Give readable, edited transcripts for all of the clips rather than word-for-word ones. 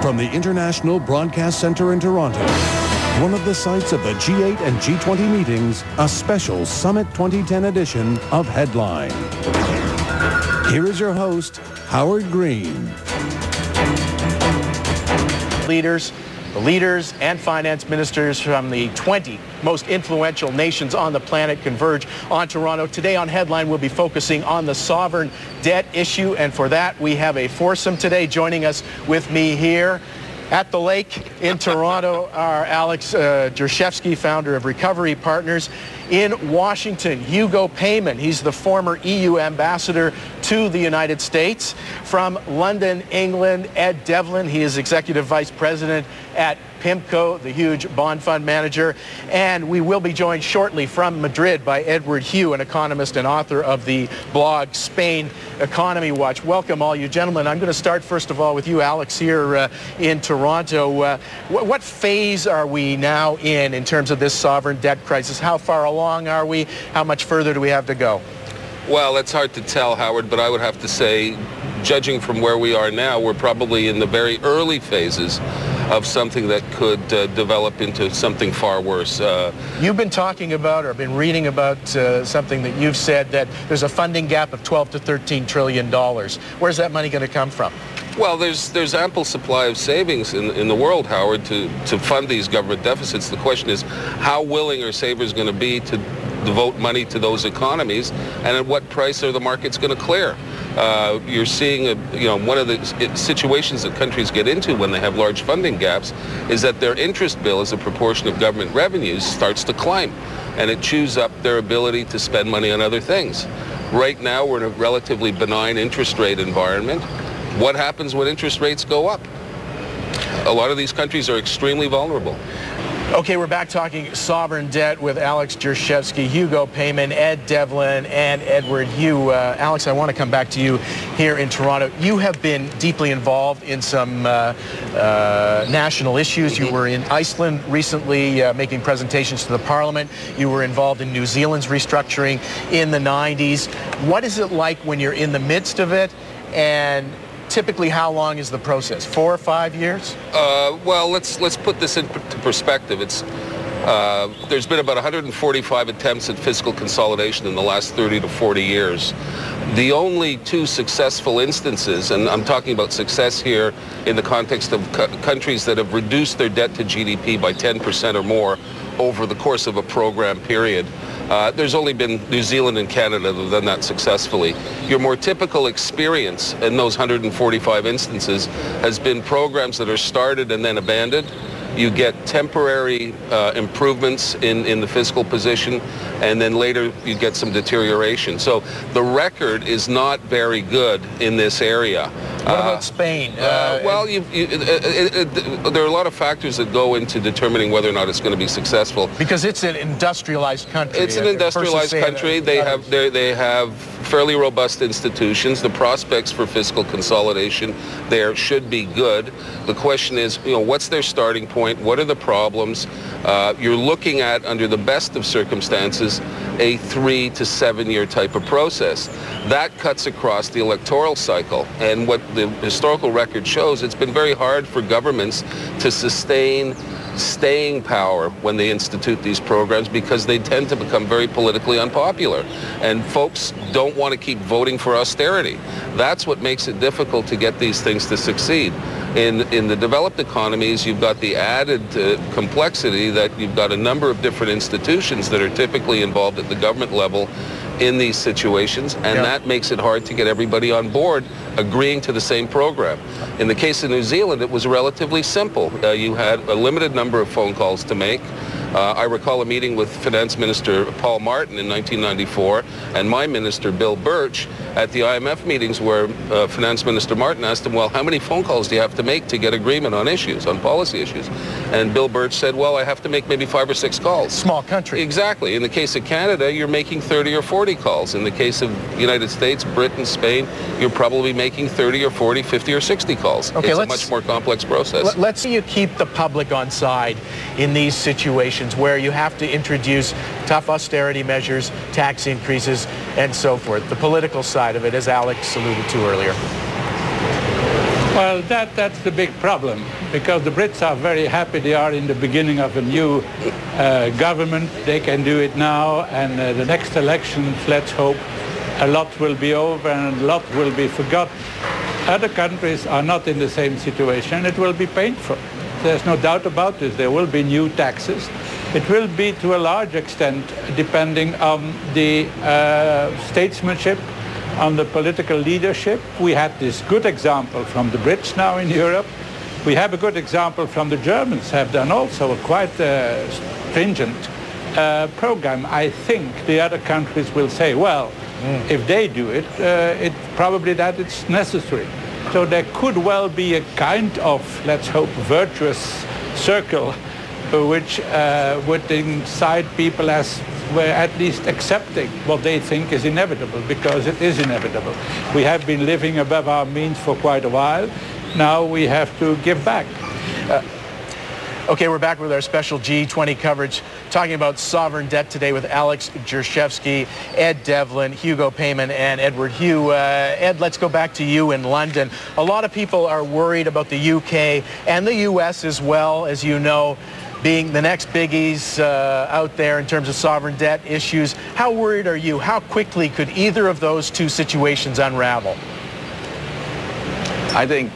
From the International Broadcast Center in Toronto, one of the sites of the G8 and G20 meetings, a special Summit 2010 edition of Headline. Here is your host, Howard Green. The leaders and finance ministers from the 20 most influential nations on the planet converge on Toronto. Today on Headline, we'll be focusing on the sovereign debt issue, and for that, we have a foursome today. Joining us with me here at the lake in Toronto are Alex Jershevsky, founder of Recovery Partners. In Washington, Hugo Payman, he's the former EU ambassador to the United States. From London, England, Ed Devlin, he is executive vice president at PIMCO, the huge bond fund manager. And we will be joined shortly from Madrid by Edward Hugh, an economist and author of the blog Spain Economy Watch. Welcome, all you gentlemen. I'm going to start, first of all, with you, Alex, here in Toronto. What phase are we now in terms of this sovereign debt crisis? How far along are we? How much further do we have to go? Well, it's hard to tell, Howard, but I would have to say, judging from where we are now, we're probably in the very early phases of something that could develop into something far worse. You've been talking about, or been reading about something that you've said, that there's a funding gap of $12 to $13 trillion. Where's that money going to come from? Well, there's ample supply of savings in the world, Howard, to fund these government deficits. The question is, how willing are savers going to be to devote money to those economies, and at what price are the markets going to clear? You're seeing, one of the situations that countries get into when they have large funding gaps is that their interest bill as a proportion of government revenues starts to climb, and it chews up their ability to spend money on other things. Right now, we're in a relatively benign interest rate environment. What happens when interest rates go up? A lot of these countries are extremely vulnerable. Okay, we're back talking sovereign debt with Alex Jershevsky, Hugo Payman, Ed Devlin, and Edward Hugh. Alex, I want to come back to you here in Toronto. You have been deeply involved in some national issues. You were in Iceland recently making presentations to the Parliament. You were involved in New Zealand's restructuring in the 90s. What is it like when you're in the midst of it, and typically, how long is the process? 4 or 5 years? Well, let's put this into perspective. There's been about 145 attempts at fiscal consolidation in the last 30 to 40 years. The only two successful instances, and I'm talking about success here in the context of countries that have reduced their debt to GDP by 10% or more over the course of a program period. There's only been New Zealand and Canada that have done that successfully. Your more typical experience in those 145 instances has been programs that are started and then abandoned. You get temporary improvements in the fiscal position, and then later you get some deterioration. So the record is not very good in this area. What about Spain? Well, there are a lot of factors that go into determining whether or not it's going to be successful. Because it's an industrialized country. It's an industrialized country. They have fairly robust institutions. The prospects for fiscal consolidation there should be good. The question is, what's their starting point? What are the problems? You're looking at, under the best of circumstances, a 3 to 7 year type of process. That cuts across the electoral cycle. And what the historical record shows, it's been very hard for governments to sustain staying power when they institute these programs, because they tend to become very politically unpopular. And folks don't want to keep voting for austerity. That's what makes it difficult to get these things to succeed. In the developed economies, you've got the added complexity that you've got a number of different institutions that are typically involved at the government level in these situations, and that makes it hard to get everybody on board agreeing to the same program. In the case of New Zealand, it was relatively simple. You had a limited number of phone calls to make. I recall a meeting with Finance Minister Paul Martin in 1994 and my minister, Bill Birch, at the IMF meetings, where Finance Minister Martin asked him, well, how many phone calls do you have to make to get agreement on issues, on policy issues? And Bill Birch said, well, I have to make maybe 5 or 6 calls. Small country. Exactly. In the case of Canada, you're making 30 or 40 calls. In the case of the United States, Britain, Spain, you're probably making 30 or 40, 50 or 60 calls. Okay, it's a much more complex process. Let's see you keep the public on side in these situations where you have to introduce tough austerity measures, tax increases, and so forth. The political side of it, as Alex alluded to earlier. Well, that's the big problem, because the Brits are very happy. They are in the beginning of a new government. They can do it now, and the next elections, let's hope, a lot will be over and a lot will be forgotten. Other countries are not in the same situation. It will be painful. There's no doubt about this. There will be new taxes. It will be, to a large extent, depending on the statesmanship, on the political leadership. We had this good example from the Brits now in Europe. We have a good example from the Germans, have done also a quite stringent program. I think the other countries will say, well, if they do it, it's probably that it's necessary. So there could well be a kind of, let's hope, virtuous circle which would incite people as we're at least accepting what they think is inevitable, because it is inevitable. We have been living above our means for quite a while. Now we have to give back. Okay, we're back with our special G20 coverage, talking about sovereign debt today with Alex Jershevsky, Ed Devlin, Hugo Payman, and Edward Hugh. Ed, let's go back to you in London. A lot of people are worried about the UK and the US as well, as you know, being the next biggies out there in terms of sovereign debt issues. How worried are you? How quickly could either of those two situations unravel? I think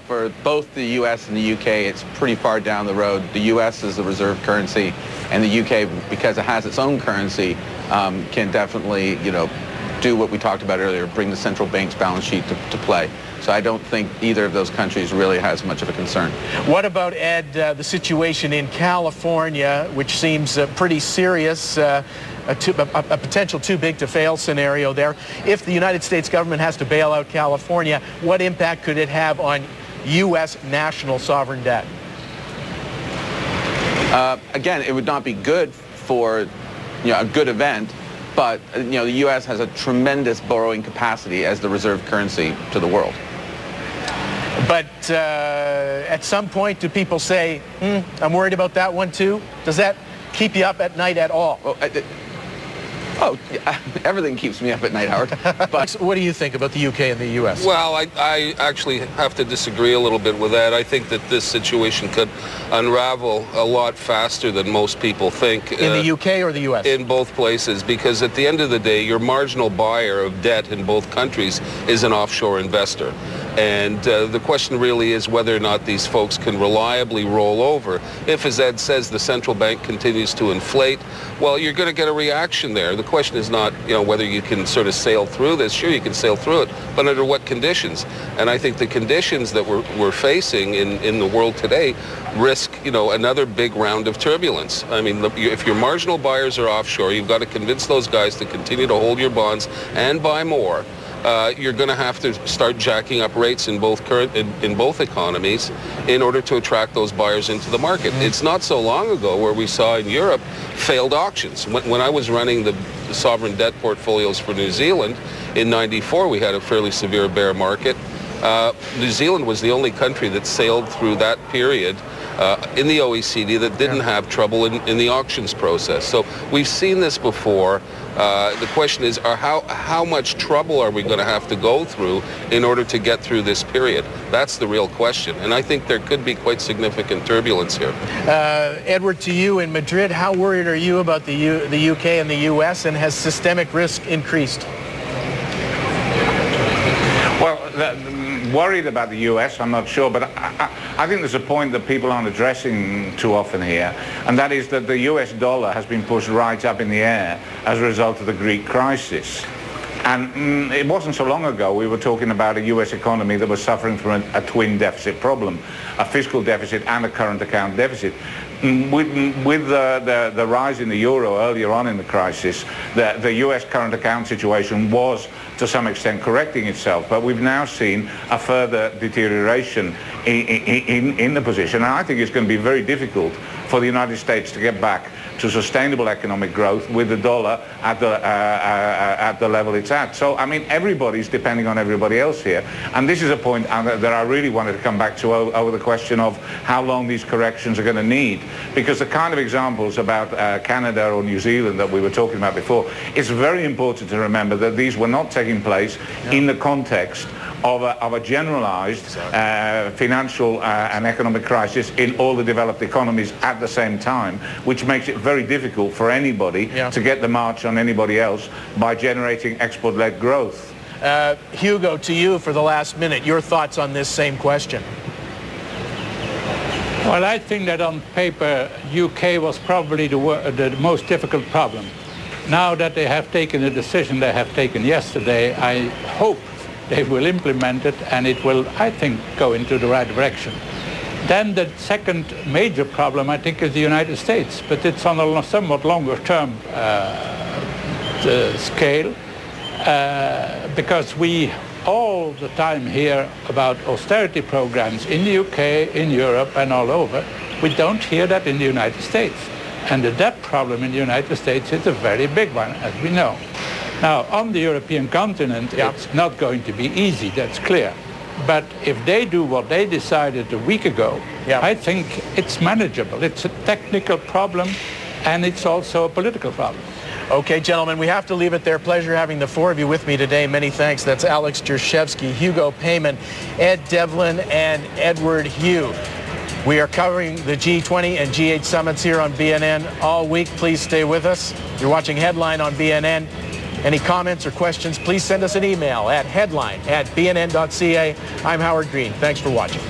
for both the U.S. and the U.K., it's pretty far down the road. The U.S. is the reserve currency, and the U.K., because it has its own currency, can definitely, do what we talked about earlier, bring the central bank's balance sheet to play. So I don't think either of those countries really has much of a concern. What about, Ed, the situation in California, which seems pretty serious, a potential too big to fail scenario there? If the United States government has to bail out California, what impact could it have on U.S. national sovereign debt? Again, it would not be good for a good event, but the U.S. has a tremendous borrowing capacity as the reserve currency to the world. But at some point, do people say, I'm worried about that one too? Does that keep you up at night at all? Well, everything keeps me up at night, Howard. But what do you think about the UK and the US? Well, I actually have to disagree a little bit with that. I think that this situation could unravel a lot faster than most people think. In the UK or the US? In both places, because at the end of the day, your marginal buyer of debt in both countries is an offshore investor. And the question really is whether or not these folks can reliably roll over. If, as Ed says, the central bank continues to inflate, well, you're going to get a reaction there. The question is not, whether you can sort of sail through this. Sure, you can sail through it, but under what conditions? And I think the conditions that we're facing in the world today risk, another big round of turbulence. I mean, if your marginal buyers are offshore, you've got to convince those guys to continue to hold your bonds and buy more. You're going to have to start jacking up rates in both economies in order to attract those buyers into the market. It's not so long ago where we saw in Europe failed auctions. When I was running the sovereign debt portfolios for New Zealand in '94, we had a fairly severe bear market. New Zealand was the only country that sailed through that period in the OECD that didn't have trouble in the auctions process. So we've seen this before. The question is, how much trouble are we going to have to go through in order to get through this period? That's the real question. And I think there could be quite significant turbulence here. Edward, to you in Madrid, how worried are you about the UK and the US, and has systemic risk increased? Well, worried about the US, I'm not sure, but I think there's a point that people aren't addressing too often here, and that is that the US dollar has been pushed right up in the air as a result of the Greek crisis. And it wasn't so long ago we were talking about a US economy that was suffering from a twin deficit problem, a fiscal deficit and a current account deficit. With the rise in the euro earlier on in the crisis, the US current account situation was to some extent correcting itself, but we've now seen a further deterioration in the position, and I think it's going to be very difficult for the United States to get back to sustainable economic growth with the dollar at the level it's at. So, I mean, everybody's depending on everybody else here. And this is a point that I really wanted to come back to over the question of how long these corrections are going to need. Because the kind of examples about Canada or New Zealand that we were talking about before, it's very important to remember that these were not taking place in the context of a generalized financial and economic crisis in all the developed economies at the same time, which makes it very difficult for anybody to get the march on anybody else by generating export-led growth. Hugo, to you for the last minute, your thoughts on this same question. Well, I think that on paper, UK was probably the most difficult problem. Now that they have taken a decision they have taken yesterday, I hope they will implement it, and it will, I think, go into the right direction. Then the second major problem, I think, is the United States, but it's on a somewhat longer term scale, because we all the time hear about austerity programs in the UK, in Europe, and all over. We don't hear that in the United States. And the debt problem in the United States is a very big one, as we know. Now, on the European continent, it's not going to be easy, that's clear. But if they do what they decided a week ago, I think it's manageable. It's a technical problem, and it's also a political problem. Okay, gentlemen, we have to leave it there. Pleasure having the four of you with me today. Many thanks. That's Alex Jershevsky, Hugo Payman, Ed Devlin, and Edward Hugh. We are covering the G20 and G8 summits here on BNN all week. Please stay with us. You're watching Headline on BNN. Any comments or questions, please send us an email at headline@bnn.ca. I'm Howard Green. Thanks for watching.